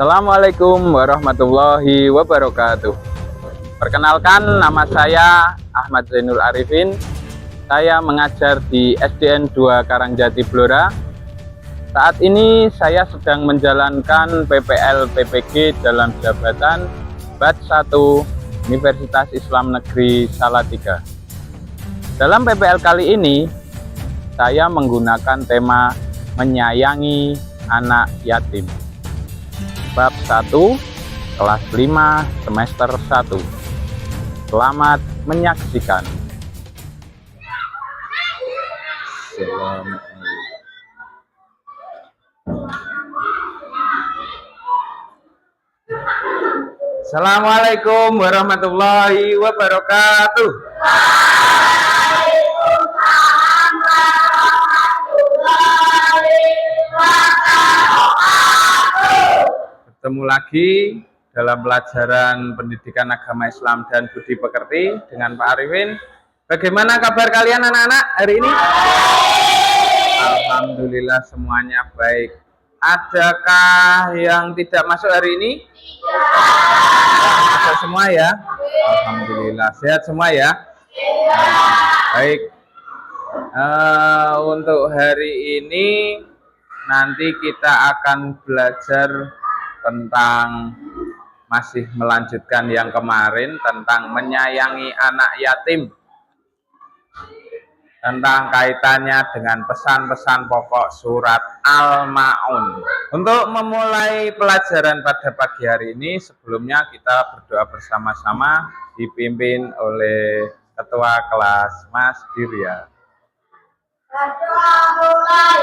Assalamualaikum warahmatullahi wabarakatuh. Perkenalkan, nama saya Ahmad Zainul Arifin. Saya mengajar di SDN 2 Karangjati Blora. Saat ini saya sedang menjalankan PPL PPG dalam jabatan Batch 1 Universitas Islam Negeri Salatiga. Dalam PPL kali ini, saya menggunakan tema menyayangi anak yatim. Bab 1, kelas 5, semester 1. Selamat menyaksikan. Assalamualaikum warahmatullahi wabarakatuh. Waalaikumsalam warahmatullahi wabarakatuh. Bertemu lagi dalam pelajaran pendidikan agama Islam dan budi pekerti dengan Pak Arifin. Bagaimana kabar kalian anak-anak hari ini? Alhamdulillah semuanya baik. Adakah yang tidak masuk hari ini? Masuk semua ya? Alhamdulillah sehat semua ya? Baik. Untuk hari ini nanti kita akan belajar tentang masih melanjutkan yang kemarin tentang menyayangi anak yatim, tentang kaitannya dengan pesan-pesan pokok surat Al-Ma'un. Untuk memulai pelajaran pada pagi hari ini, sebelumnya kita berdoa bersama-sama dipimpin oleh Ketua Kelas Mas Dirya. Berdoa mulai.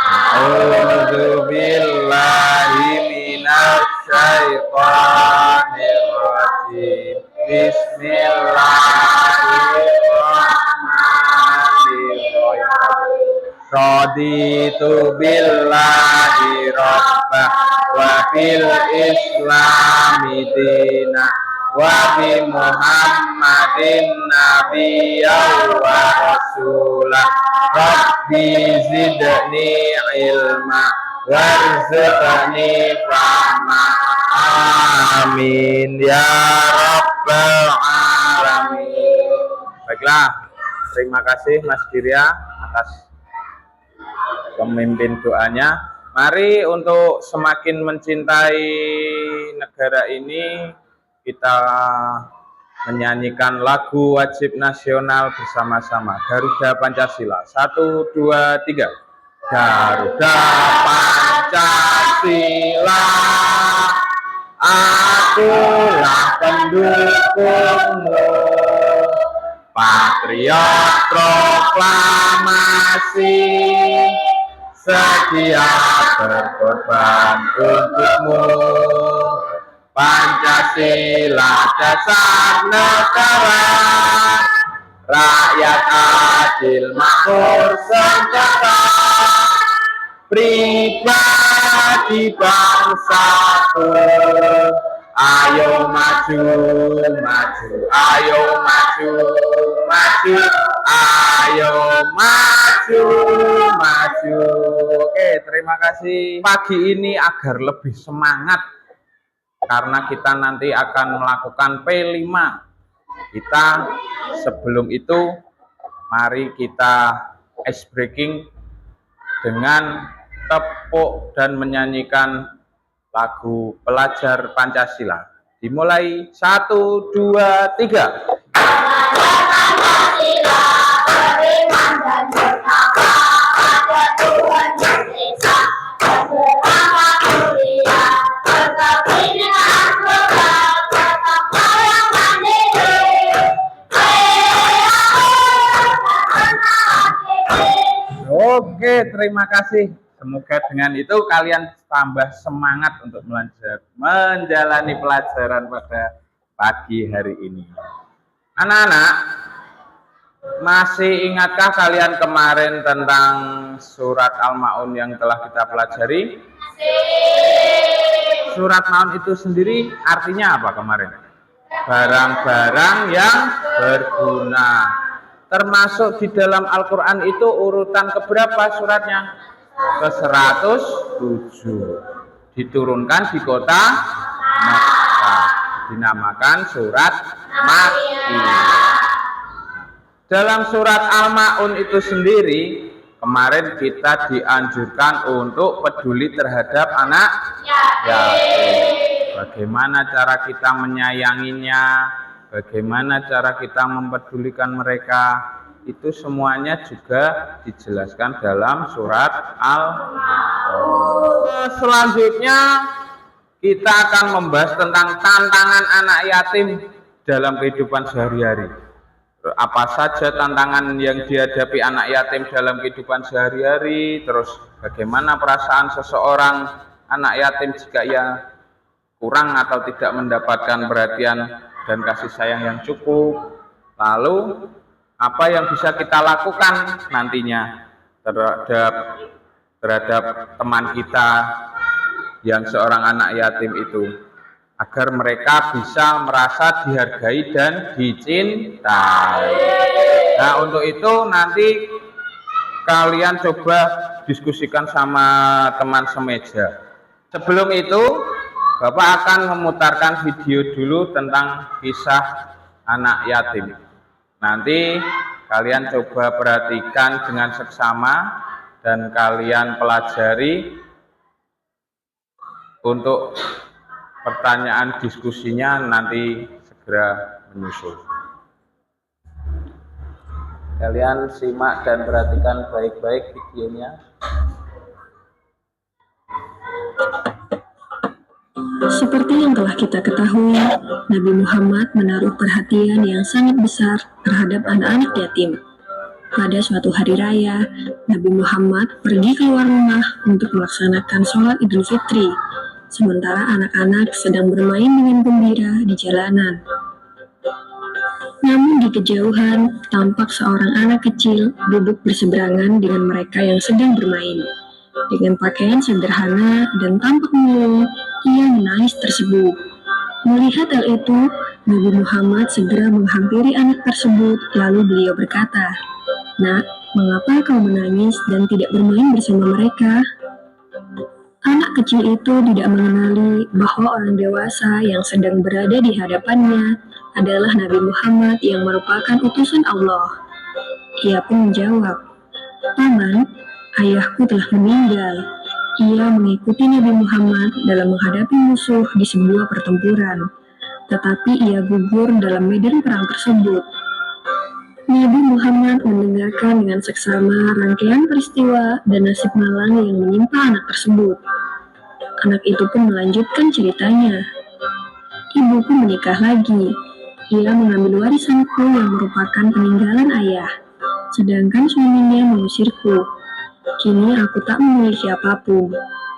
A'udzu billahi minasy syaithanir rajim. Bismillahirrahmanirrahim. Raditu billahi rabbah wa bil islami dina wa bi Muhammadin nabiyyan wa rasulah. Rabbi zidni ilma warzuqni fahma. Amin ya rabbal alamin. Baiklah, terima kasih Mas Dirya atas pemimpin doanya. Mari untuk semakin mencintai negara ini, kita menyanyikan lagu wajib nasional bersama-sama. Garuda Pancasila. 1, 2, 3. Garuda Pancasila, akulah pendukungmu. Patriot proklamasi, sedia berkorban untukmu. Pancasila dasar negara, rakyat adil makmur sejahtera, pribadi bangsaku. Ayo maju, maju, ayo maju, maju, ayo maju, maju. Oke, terima kasih. Pagi ini agar lebih semangat, karena kita nanti akan melakukan P5. Kita sebelum itu, mari kita ice breaking dengan tepuk dan menyanyikan lagu Pelajar Pancasila. Dimulai 1, 2, 3. Pancasila beriman dan bertakwa pada Tuhan Yang Esa, bersama mulia, berbakti dengan program, tetap yang mandiri. Oke, terima kasih. Semoga dengan itu kalian tambah semangat untuk menjalani pelajaran pada pagi hari ini. Anak-anak, masih ingatkah kalian kemarin tentang surat Al-Ma'un yang telah kita pelajari? Surat Ma'un itu sendiri artinya apa kemarin? Barang-barang yang berguna. Termasuk di dalam Al-Quran itu urutan keberapa suratnya? Ke 107. diturunkan di kota Makkah, dinamakan surat Makkiyah. Dalam surat Al-Ma'un itu sendiri, kemarin kita dianjurkan untuk peduli terhadap anak yatim. Bagaimana cara kita menyayanginya, bagaimana cara kita mempedulikan mereka, itu semuanya juga dijelaskan dalam surat Al-Ma'un. Selanjutnya kita akan membahas tentang tantangan anak yatim dalam kehidupan sehari-hari. Apa saja tantangan yang dihadapi anak yatim dalam kehidupan sehari-hari, terus bagaimana perasaan seseorang anak yatim jika ia kurang atau tidak mendapatkan perhatian dan kasih sayang yang cukup. Lalu apa yang bisa kita lakukan nantinya terhadap teman kita yang seorang anak yatim itu, agar mereka bisa merasa dihargai dan dicintai. Nah, untuk itu nanti kalian coba diskusikan sama teman semeja. Sebelum itu, Bapak akan memutarkan video dulu tentang kisah anak yatim. Nanti kalian coba perhatikan dengan seksama dan kalian pelajari untuk pertanyaan diskusinya nanti segera menyusul. Kalian simak dan perhatikan baik-baik videonya. Seperti yang telah kita ketahui, Nabi Muhammad menaruh perhatian yang sangat besar terhadap anak-anak yatim. Pada suatu hari raya, Nabi Muhammad pergi keluar rumah untuk melaksanakan sholat Idul Fitri, sementara anak-anak sedang bermain dengan gembira di jalanan. Namun di kejauhan, tampak seorang anak kecil duduk berseberangan dengan mereka yang sedang bermain. Dengan pakaian sederhana dan tampak murung, ia menangis tersebut. Melihat hal itu, Nabi Muhammad segera menghampiri anak tersebut, lalu beliau berkata, "Nak, mengapa kau menangis dan tidak bermain bersama mereka?" Anak kecil itu tidak mengenali bahwa orang dewasa yang sedang berada di hadapannya adalah Nabi Muhammad yang merupakan utusan Allah. Ia pun menjawab, "Paman, ayahku telah meninggal. Ia mengikuti Nabi Muhammad dalam menghadapi musuh di sebuah pertempuran, tetapi ia gugur dalam medan perang tersebut." Nabi Muhammad mendengarkan dengan seksama rangkaian peristiwa dan nasib malang yang menimpa anak tersebut. Anak itu pun melanjutkan ceritanya. "Ibuku menikah lagi. Ia mengambil warisanku yang merupakan peninggalan ayah, sedangkan suaminya mengusirku. Kini aku tak memiliki apapun,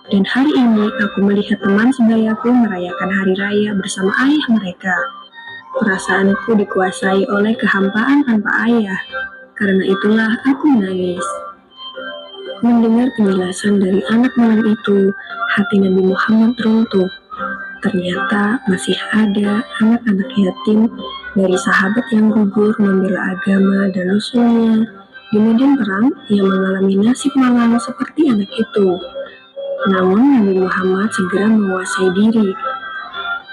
dan hari ini aku melihat teman sebayaku merayakan hari raya bersama ayah mereka. Perasaanku dikuasai oleh kehampaan tanpa ayah, karena itulah aku menangis." Mendengar penjelasan dari anak malang itu, hati Nabi Muhammad runtuh. Ternyata masih ada anak-anak yatim dari sahabat yang gugur membela agama dan rasulnya di medan perang yang mengalami nasib malang seperti anak itu. Namun Nabi Muhammad segera menguasai diri.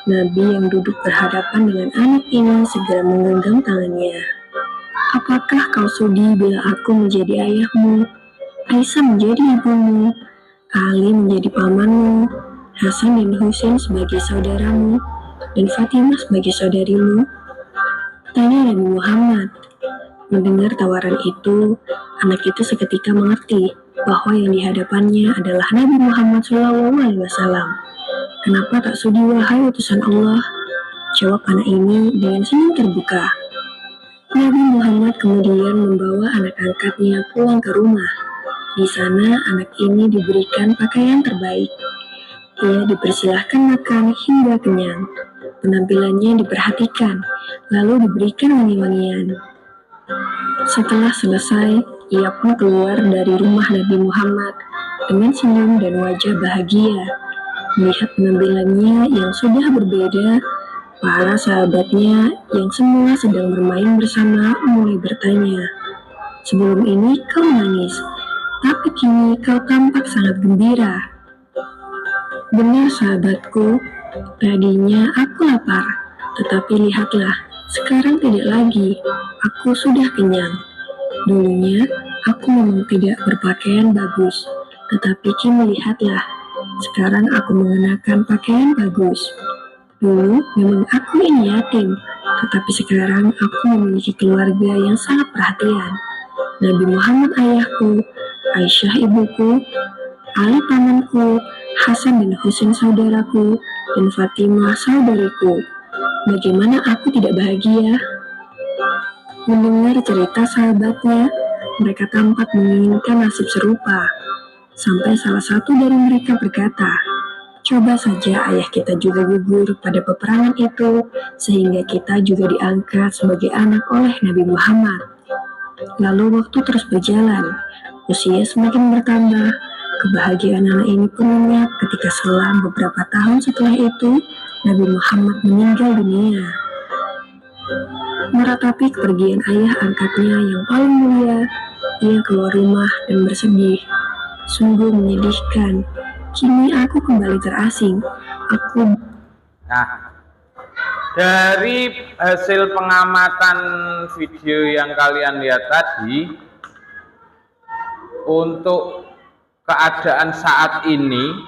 Nabi yang duduk berhadapan dengan anak ini segera menggenggam tangannya. "Apakah kau sudi bila aku menjadi ayahmu, Aisyah menjadi ibumu, Ali menjadi pamanmu, Hasan dan Husain sebagai saudaramu, dan Fatimah sebagai saudarimu?" tanya Nabi Muhammad. Mendengar tawaran itu, anak itu seketika mengerti bahwa yang dihadapannya adalah Nabi Muhammad SAW. "Kenapa tak sudi wahai utusan Allah?" jawab anak ini dengan senyum terbuka. Nabi Muhammad kemudian membawa anak angkatnya pulang ke rumah. Di sana anak ini diberikan pakaian terbaik. Ia dipersilahkan makan hingga kenyang. Penampilannya diperhatikan, lalu diberikan wangi-wangian. Setelah selesai, ia pun keluar dari rumah Nabi Muhammad dengan senyum dan wajah bahagia. Melihat penampilannya yang sudah berbeda, para sahabatnya yang semua sedang bermain bersama mulai bertanya, "Sebelum ini kau menangis, tapi kini kau tampak sangat gembira." Benar sahabatku, tadinya aku lapar, tetapi lihatlah, sekarang tidak lagi. Aku sudah kenyang. Dulunya, aku memang tidak berpakaian bagus, tetapi kini lihatlah, sekarang aku mengenakan pakaian bagus. Dulu memang aku ini yatim, tetapi sekarang aku memiliki keluarga yang sangat perhatian. Nabi Muhammad ayahku, Aisyah ibuku, Ali pamanku, Hasan dan Husain saudaraku, dan Fatimah saudariku. Bagaimana aku tidak bahagia? Mendengar cerita sahabatnya, mereka tampak menginginkan nasib serupa. Sampai salah satu dari mereka berkata, "Coba saja ayah kita juga gugur pada peperangan itu, sehingga kita juga diangkat sebagai anak oleh Nabi Muhammad." Lalu waktu terus berjalan, usia semakin bertambah, kebahagiaan anak ini pun lenyap ketika selang beberapa tahun setelah itu, Nabi Muhammad meninggal dunia. Meratapi kepergian ayah angkatnya yang paling mulia, ia keluar rumah dan bersedih. Sungguh menyedihkan. Kini aku kembali terasing. Nah, dari hasil pengamatan video yang kalian lihat tadi, untuk keadaan saat ini,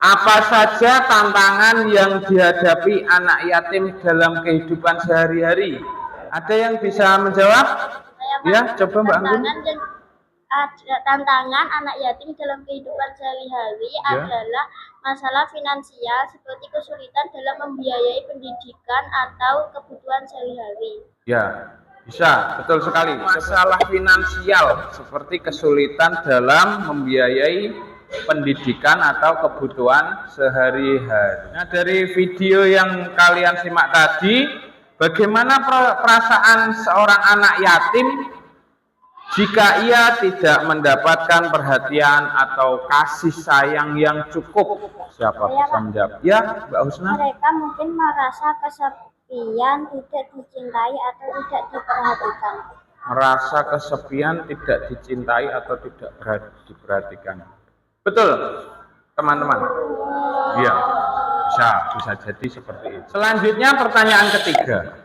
apa saja tantangan yang dihadapi anak yatim dalam kehidupan sehari-hari? Ada yang bisa menjawab? Ya, coba Mbak Anggun. Tantangan anak yatim dalam kehidupan sehari-hari adalah masalah finansial seperti kesulitan dalam membiayai pendidikan atau kebutuhan sehari-hari. Ya, bisa, betul sekali. Masalah finansial seperti kesulitan dalam membiayai pendidikan atau kebutuhan sehari-hari. Nah, dari video yang kalian simak tadi, bagaimana perasaan seorang anak yatim jika ia tidak mendapatkan perhatian atau kasih sayang yang cukup? Siapa bisa menjawab? Ya, Mbak Husna. Mereka mungkin merasa kesepian, tidak dicintai atau tidak diperhatikan. Merasa kesepian, tidak dicintai atau tidak diperhatikan. Betul, teman-teman. Iya, bisa jadi seperti itu. Selanjutnya pertanyaan ketiga.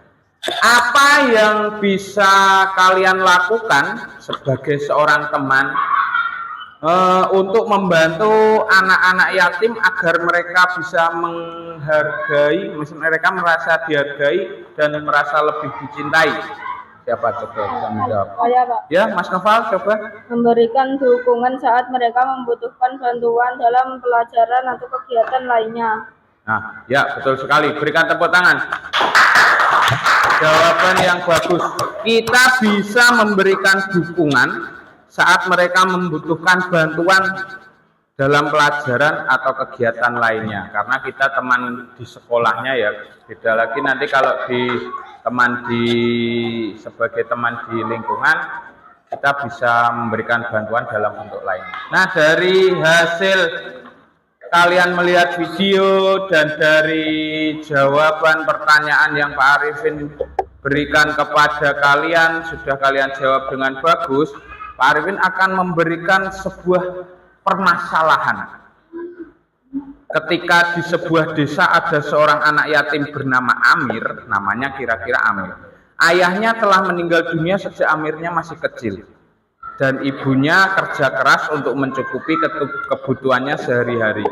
Apa yang bisa kalian lakukan sebagai seorang teman untuk membantu anak-anak yatim agar mereka bisa menghargai, mereka merasa dihargai dan merasa lebih dicintai? Siapa coba bisa menjawab? Saya, Pak. Ya, Mas Noval coba. Memberikan dukungan saat mereka membutuhkan bantuan dalam pelajaran atau kegiatan lainnya. Nah, ya betul sekali. Berikan tepuk tangan. Jawaban yang bagus. Kita bisa memberikan dukungan saat mereka membutuhkan bantuan dalam pelajaran atau kegiatan lainnya. Karena kita teman di sekolahnya ya. Beda lagi nanti kalau sebagai teman di lingkungan, kita bisa memberikan bantuan dalam bentuk lain. Nah, dari hasil kalian melihat video dan dari jawaban pertanyaan yang Pak Arifin berikan kepada kalian, sudah kalian jawab dengan bagus, Pak Arifin akan memberikan sebuah permasalahan. Ketika di sebuah desa ada seorang anak yatim bernama Amir, namanya kira-kira Amir. Ayahnya telah meninggal dunia sejak Amirnya masih kecil. Dan ibunya kerja keras untuk mencukupi kebutuhannya sehari-hari.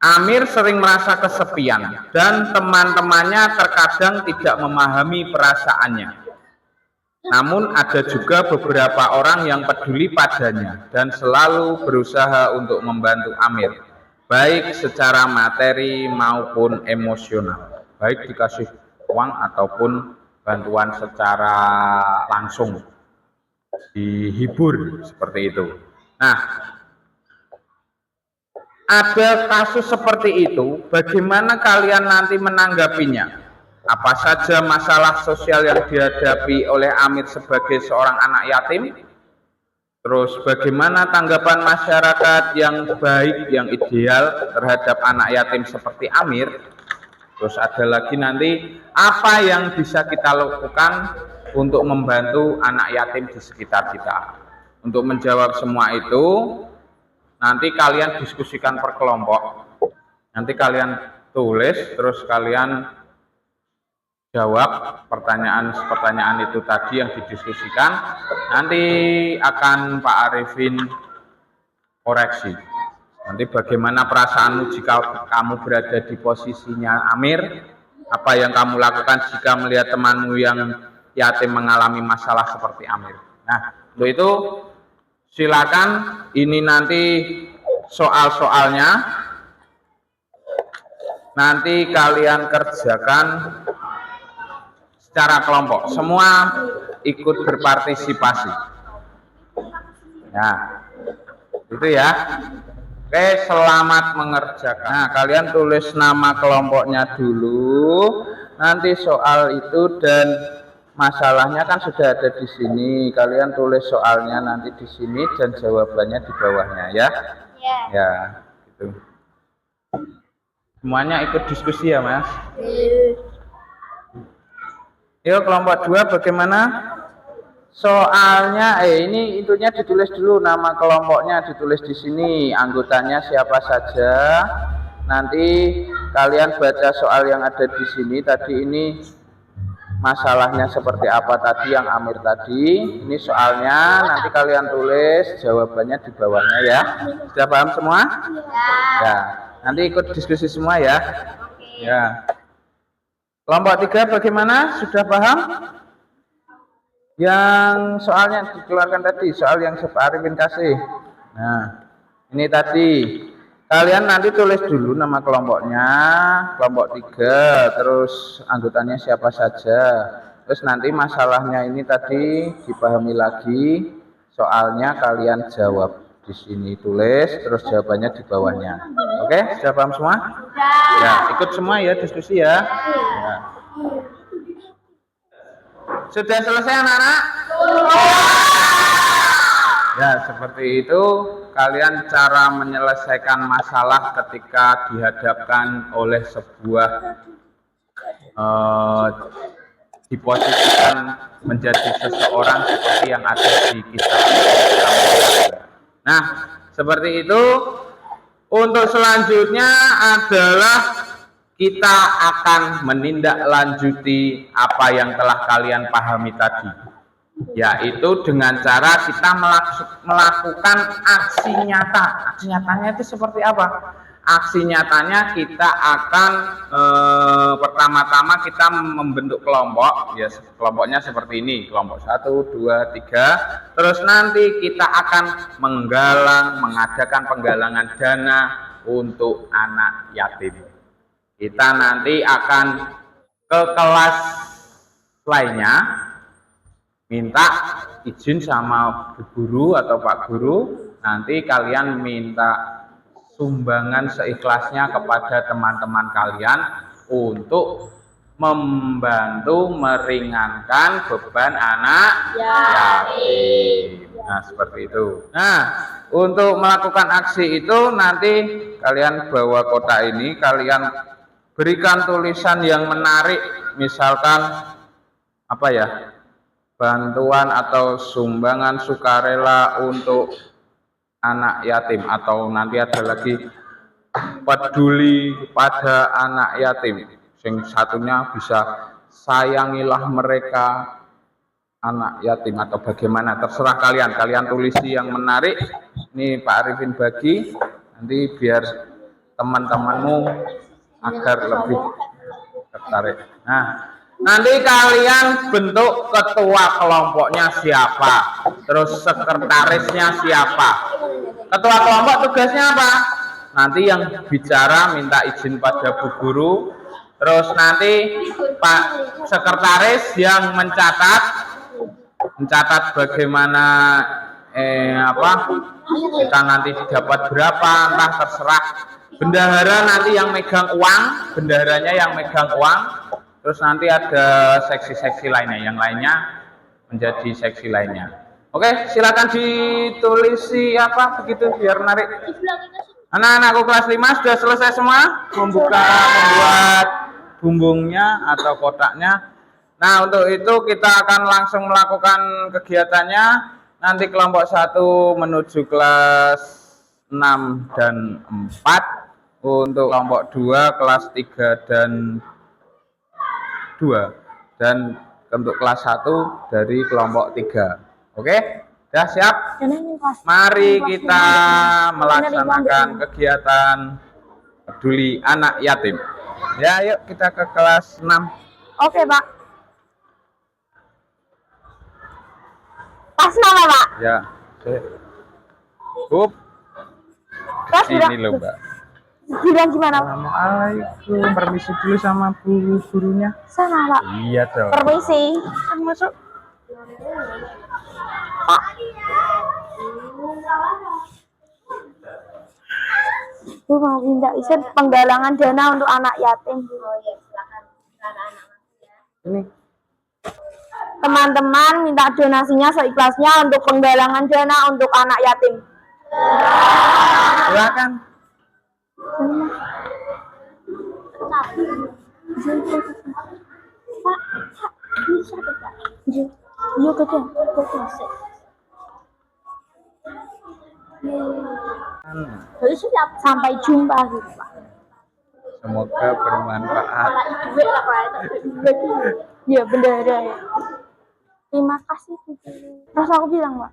Amir sering merasa kesepian dan teman-temannya terkadang tidak memahami perasaannya. Namun ada juga beberapa orang yang peduli padanya dan selalu berusaha untuk membantu Amir, baik secara materi maupun emosional, baik dikasih uang ataupun bantuan secara langsung, dihibur seperti itu. Nah, ada kasus seperti itu, bagaimana kalian nanti menanggapinya? Apa saja masalah sosial yang dihadapi oleh Amir sebagai seorang anak yatim? Terus bagaimana tanggapan masyarakat yang baik, yang ideal terhadap anak yatim seperti Amir? Terus ada lagi nanti, apa yang bisa kita lakukan untuk membantu anak yatim di sekitar kita? Untuk menjawab semua itu, nanti kalian diskusikan per kelompok. Nanti kalian tulis, terus kalian jawab pertanyaan itu tadi yang didiskusikan. Nanti akan Pak Arifin koreksi. Nanti bagaimana perasaanmu jika kamu berada di posisinya Amir? Apa yang kamu lakukan jika melihat temanmu yang yatim mengalami masalah seperti Amir? Nah, untuk itu silakan, ini nanti soal-soalnya. Nanti kalian kerjakan secara kelompok. Semua ikut berpartisipasi. Nah, itu ya. Oke, selamat mengerjakan. Nah, kalian tulis nama kelompoknya dulu. Nanti soal itu dan masalahnya kan sudah ada di sini. Kalian tulis soalnya nanti di sini dan jawabannya di bawahnya ya. Ya, gitu. Semuanya ikut diskusi ya, Mas. Yuk, kelompok 2 bagaimana? Soalnya ini intinya ditulis dulu, nama kelompoknya ditulis di sini, anggotanya siapa saja. Nanti kalian baca soal yang ada di sini. Tadi ini masalahnya seperti apa tadi yang Amir tadi. Ini soalnya, nanti kalian tulis jawabannya di bawahnya ya. Sudah paham semua? Ya. Nanti ikut diskusi semua ya. Ya. Kelompok 3 bagaimana? Sudah paham? Yang soalnya dikeluarkan tadi, soal yang Pak Arifin kasih. Nah, ini tadi. Kalian nanti tulis dulu nama kelompoknya, kelompok 3, terus anggotanya siapa saja. Terus nanti masalahnya ini tadi dipahami lagi, soalnya kalian jawab. Di sini tulis, terus jawabannya di bawahnya. Oke, sudah paham semua? Ya, ikut semua ya diskusi ya. Ya. Sudah selesai anak-anak? Ya, seperti itu. Kalian cara menyelesaikan masalah ketika dihadapkan oleh sebuah diposisikan menjadi seseorang seperti yang ada di kisah. Nah, seperti itu. Untuk selanjutnya adalah kita akan menindaklanjuti apa yang telah kalian pahami tadi, yaitu dengan cara kita melakukan aksi nyata. Aksi nyatanya itu seperti apa? Aksi nyatanya kita akan pertama-tama kita membentuk kelompok, ya kelompoknya seperti ini, kelompok 1, 2, 3. Terus nanti kita akan mengadakan penggalangan dana untuk anak yatim. Kita nanti akan ke kelas lainnya, minta izin sama Bu Guru atau Pak Guru, nanti kalian minta sumbangan seikhlasnya kepada teman-teman kalian untuk membantu meringankan beban anak yatim. Nah, seperti itu. Nah, untuk melakukan aksi itu nanti kalian bawa kotak ini, kalian berikan tulisan yang menarik, misalkan apa ya, bantuan atau sumbangan sukarela untuk anak yatim, atau nanti ada lagi peduli pada anak yatim. Yang satunya bisa sayangilah mereka anak yatim, atau bagaimana, terserah kalian. Kalian tulisi yang menarik. Ini Pak Arifin bagi, nanti biar teman-temanmu agar lebih tertarik. Nah, nanti kalian bentuk ketua kelompoknya siapa, terus sekretarisnya siapa. Ketua kelompok tugasnya apa? Nanti yang bicara minta izin pada Bu Guru, terus nanti Pak Sekretaris yang mencatat bagaimana kita nanti dapat berapa, entah terserah. Bendahara nanti yang megang uang, bendaharanya yang megang uang. Terus nanti ada seksi-seksi lainnya, yang lainnya menjadi seksi lainnya. Oke, silakan ditulisi apa begitu biar menarik. Anak-anakku kelas 5 sudah selesai semua membuat bumbungnya atau kotaknya. Nah, untuk itu kita akan langsung melakukan kegiatannya. Nanti kelompok 1 menuju kelas 6 dan 4. Untuk kelompok 2 kelas 3 dan 2. Dan untuk kelas 1 dari kelompok 3. Oke? Sudah siap? Mari kita melaksanakan kegiatan peduli anak yatim. Ya, yuk kita ke kelas 6. Oke, Pak. Pas nama, Pak. Ya. Up. Pas Ini loh, Mbak. bilang gimana? Assalamualaikum. Permisi dulu sama bu gurunya. Sana, Pak. Iya dong. Permisi. Masuk. Pak. Gue mau minta izin penggalangan dana untuk anak yatim. Oh ya, silakan anak-anak ya. Ini. Teman-teman minta donasinya seikhlasnya untuk penggalangan dana untuk anak yatim. Silakan. Pak, bisa tidak? Iya, Kakak. Sampai jumpa gitu, Pak. Semoga bermanfaat. Duit lah Pak. Iya, bener ya. Terima kasih, Bu Guru. Terus aku bilang, Pak.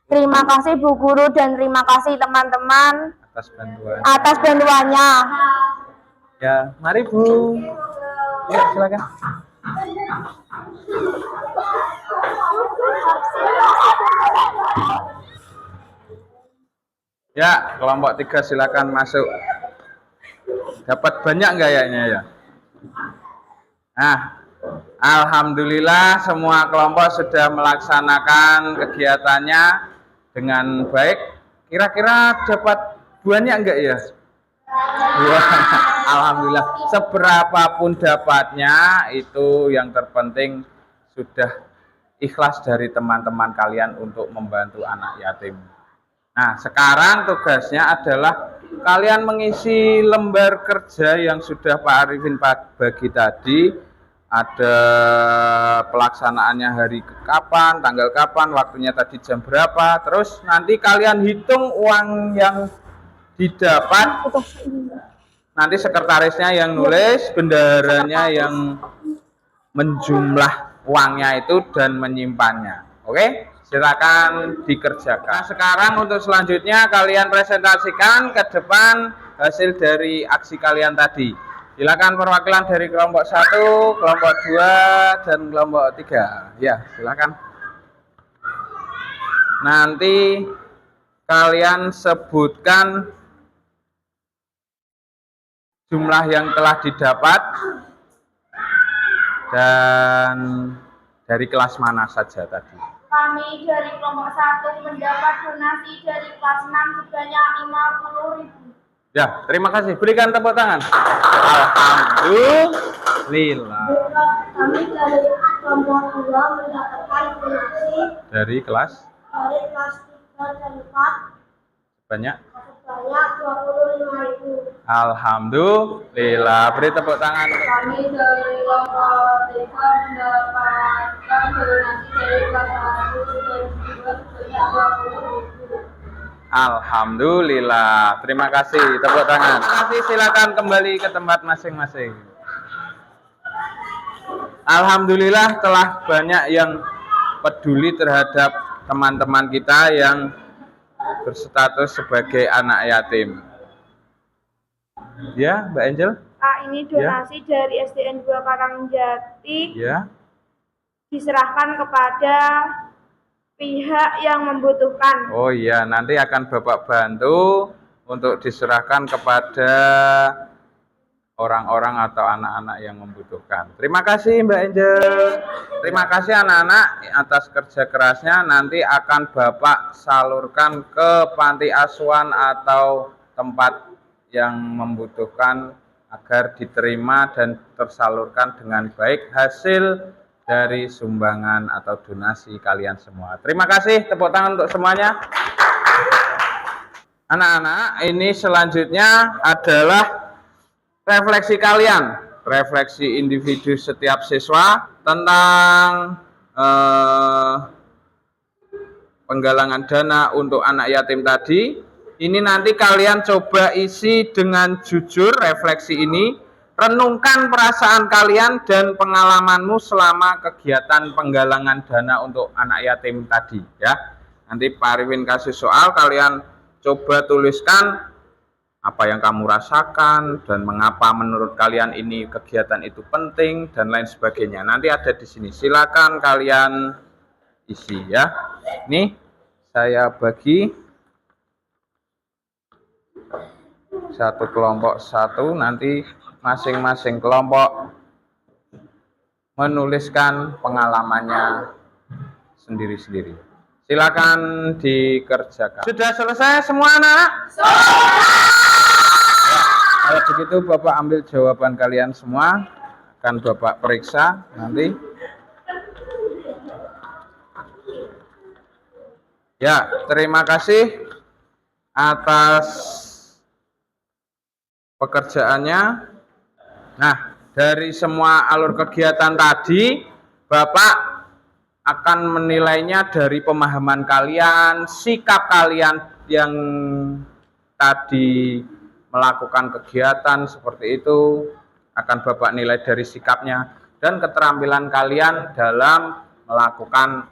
Terima kasih Bu Guru dan terima kasih teman-teman Atas bantuan. atas bantuannya. Ya, mari Bu. Ya, silakan. Ya, kelompok 3 silakan masuk. Dapat banyak nggak ya? Nah, alhamdulillah semua kelompok sudah melaksanakan kegiatannya dengan baik. Kira-kira dapat banyak enggak ya? Wah, alhamdulillah. Seberapapun dapatnya, itu yang terpenting sudah ikhlas dari teman-teman kalian untuk membantu anak yatim. Nah, sekarang tugasnya adalah kalian mengisi lembar kerja yang sudah Pak Arifin bagi tadi. Ada pelaksanaannya hari kapan, tanggal kapan, waktunya tadi jam berapa. Terus nanti kalian hitung uang yang didapat. Nanti sekretarisnya yang nulis, bendaharanya yang menjumlah uangnya itu dan menyimpannya. Oke? Silakan dikerjakan. Nah, sekarang untuk selanjutnya kalian presentasikan ke depan hasil dari aksi kalian tadi. Silakan perwakilan dari kelompok 1, kelompok 2, dan kelompok 3. Ya, silakan. Nanti kalian sebutkan jumlah yang telah didapat dan dari kelas mana saja tadi. Kami dari kelompok 1 mendapat donasi dari kelas 6 sebanyak 50.000. Ya, terima kasih. Berikan tepuk tangan. Alhamdulillah. Kami dari kelompok 2 mendapatkan donasi Dari kelas dari kelas 3 dan 4 banyak. sebanyak 25.000. Alhamdulillah. Beri tepuk tangan. Kami dari kelompok 3 mendapatkan donasi dari kelas 1 dan 2 sebanyak 20.000. Alhamdulillah. Terima kasih. Tepuk tangan. Terima kasih. Silakan kembali ke tempat masing-masing. Alhamdulillah telah banyak yang peduli terhadap teman-teman kita yang berstatus sebagai anak yatim. Ya, Mbak Angel? Pak, ini donasi dari SDN 2 Karangjati Ya. diserahkan kepada pihak yang membutuhkan. Oh iya, nanti akan Bapak bantu untuk diserahkan kepada orang-orang atau anak-anak yang membutuhkan. Terima kasih Mbak Angel. Terima kasih anak-anak atas kerja kerasnya. Nanti akan Bapak salurkan ke panti asuhan atau tempat yang membutuhkan agar diterima dan tersalurkan dengan baik hasil dari sumbangan atau donasi kalian semua. Terima kasih, tepuk tangan untuk semuanya. Anak-anak, ini selanjutnya adalah refleksi kalian, refleksi individu setiap siswa tentang penggalangan dana untuk anak yatim tadi. Ini nanti kalian coba isi dengan jujur refleksi ini. Renungkan perasaan kalian dan pengalamanmu selama kegiatan penggalangan dana untuk anak yatim tadi ya. Nanti Pak Arifin kasih soal, kalian coba tuliskan apa yang kamu rasakan dan mengapa menurut kalian ini kegiatan itu penting dan lain sebagainya. Nanti ada di sini. Silakan kalian isi ya. Nih saya bagi satu kelompok satu, nanti masing-masing kelompok menuliskan pengalamannya sendiri-sendiri. Silakan dikerjakan. Sudah selesai semua anak? Ya, kalau begitu Bapak ambil jawaban kalian semua, akan Bapak periksa nanti. Ya, terima kasih atas pekerjaannya. Nah, dari semua alur kegiatan tadi, Bapak akan menilainya dari pemahaman kalian, sikap kalian yang tadi melakukan kegiatan seperti itu, akan Bapak nilai dari sikapnya, dan keterampilan kalian dalam melakukan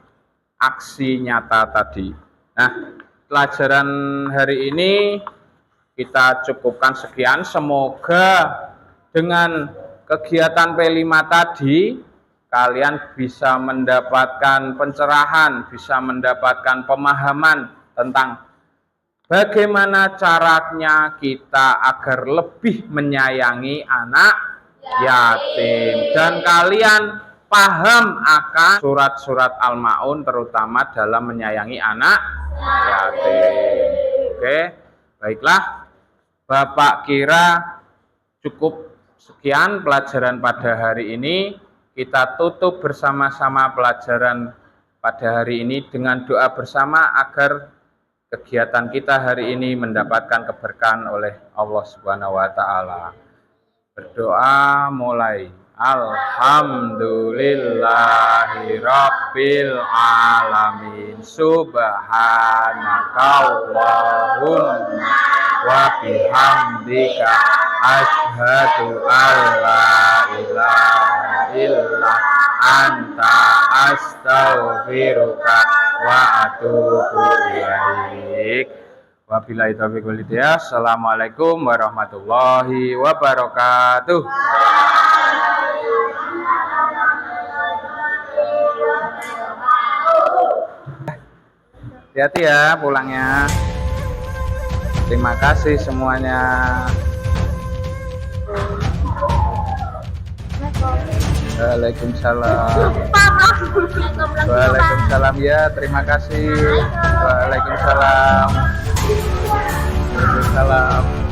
aksi nyata tadi. Nah, pelajaran hari ini kita cukupkan sekian. Semoga dengan kegiatan P5 tadi kalian bisa mendapatkan pencerahan, bisa mendapatkan pemahaman tentang bagaimana caranya kita agar lebih menyayangi anak yatim, dan kalian paham akan surat-surat Al-Ma'un terutama dalam menyayangi anak yatim. Oke, baiklah. Bapak kira cukup sekian pelajaran pada hari ini. Kita tutup bersama-sama pelajaran pada hari ini dengan doa bersama agar kegiatan kita hari ini mendapatkan keberkahan oleh Allah Subhanahu wa taala. Berdoa mulai. Alhamdulillahirabbil alamin. Subhanakallahumma wa bihamdika asyhadu alla ilaha illa anta astaghfiruka wa atubu ilaik. Wabillahi taufiq wal hidayah. Assalamualaikum warahmatullahi wabarakatuh. Hati-hati ya pulangnya. Terima kasih semuanya. Waalaikumsalam. Waalaikumsalam ya, terima kasih. Waalaikumsalam. Waalaikumsalam.